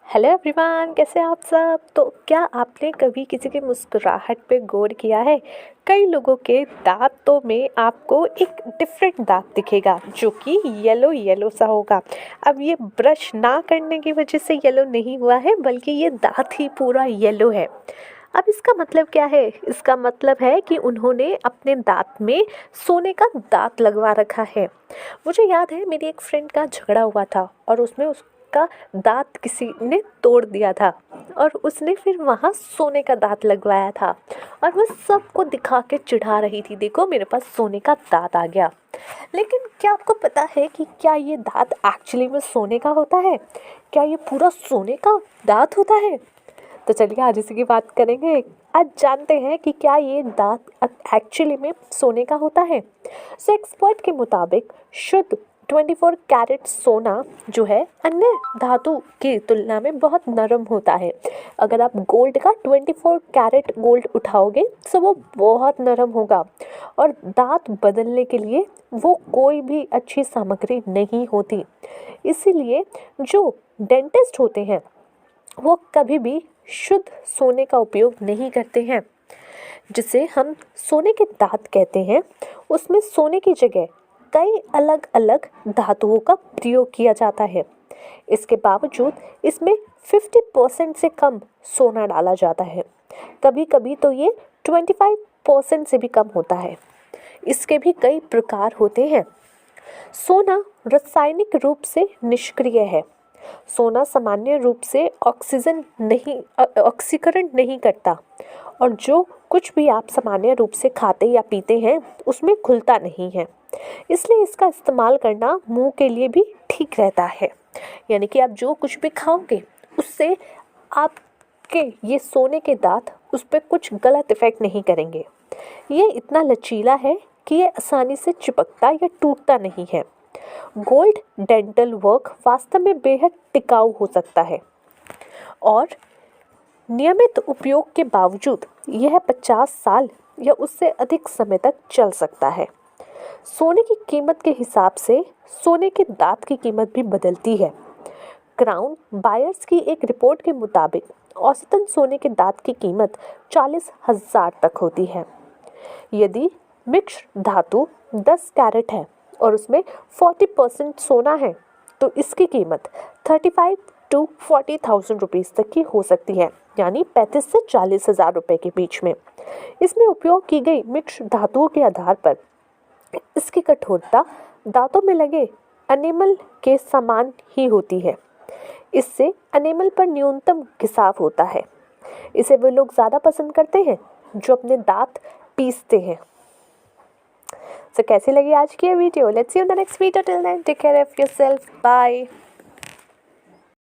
Hello everyone, कैसे हैं आप सब। तो क्या आपने कभी किसी की मुस्कुराहट पे गौर किया है। कई लोगों के दांतों में आपको एक डिफरेंट दांत दिखेगा जो कि येलो येलो सा होगा। अब ये ब्रश ना करने की वजह से येलो नहीं हुआ है, बल्कि ये दांत ही पूरा येलो है। अब इसका मतलब क्या है। इसका मतलब है कि उन्होंने अपने दांत में सोने का दांत लगवा रखा है। मुझे याद है, मेरी एक फ्रेंड का झगड़ा हुआ था और उसमें उसका दांत किसी ने तोड़ दिया था और उसने फिर वहाँ सोने का दांत लगवाया था और वो सबको दिखा के चिढ़ा रही थी, देखो मेरे पास सोने का दांत आ गया। लेकिन क्या आपको पता है कि क्या ये दांत एक्चुअली में सोने का होता है। क्या ये पूरा सोने का दांत होता है। तो चलिए आज इसी की बात करेंगे। आज जानते हैं कि क्या ये दांत एक्चुअली में सोने का होता है। सो एक्सपर्ट के मुताबिक शुद्ध 24 कैरेट सोना जो है अन्य धातु की तुलना में बहुत नरम होता है। अगर आप गोल्ड का 24 कैरेट गोल्ड उठाओगे तो वो बहुत नरम होगा और दांत बदलने के लिए वो कोई भी अच्छी सामग्री नहीं होती। इसीलिए जो डेंटिस्ट होते हैं वो कभी भी शुद्ध सोने का उपयोग नहीं करते हैं। जिसे हम सोने के दांत कहते हैं, उसमें सोने की जगह कई अलग अलग धातुओं का प्रयोग किया जाता है। इसके बावजूद इसमें 50% से कम सोना डाला जाता है। कभी कभी तो ये 25% से भी कम होता है। इसके भी कई प्रकार होते हैं। सोना रासायनिक रूप से निष्क्रिय है। सोना सामान्य रूप से ऑक्सीकरण नहीं करता और जो कुछ भी आप सामान्य रूप से खाते या पीते हैं उसमें घुलता नहीं है। इसलिए इसका इस्तेमाल करना मुंह के लिए भी ठीक रहता है। यानी कि आप जो कुछ भी खाओगे उससे आपके ये सोने के दांत उस पर कुछ गलत इफेक्ट नहीं करेंगे। ये इतना लचीला है कि ये आसानी से चिपकता या टूटता नहीं है। गोल्ड डेंटल वर्क वास्तव में बेहद टिकाऊ हो सकता है और नियमित उपयोग के बावजूद यह 50 साल या उससे अधिक समय तक चल सकता है। सोने की कीमत के हिसाब से सोने के दांत की कीमत भी बदलती है। क्राउन बायर्स की एक रिपोर्ट के मुताबिक औसतन सोने के दांत की कीमत 40,000 तक होती है। यदि मिश्र धातु 10 कैरेट है और उसमें 40% सोना है तो इसकी कीमत 35 to 40,000 रुपीज़ तक की हो सकती है, यानी 35 से 40,000 रुपये के बीच में। इसमें उपयोग की गई मिश्र धातुओं के आधार पर इसकी कठोरता दांतों में लगे एनेमल के समान ही होती है। इससे एनेमल पर न्यूनतम घिसाव होता है। इसे वे लोग ज़्यादा पसंद करते हैं जो अपने दांत पीसते हैं। तो कैसी लगी आज की ये video. Let's see you in the next video. Till then take care of yourself. Bye.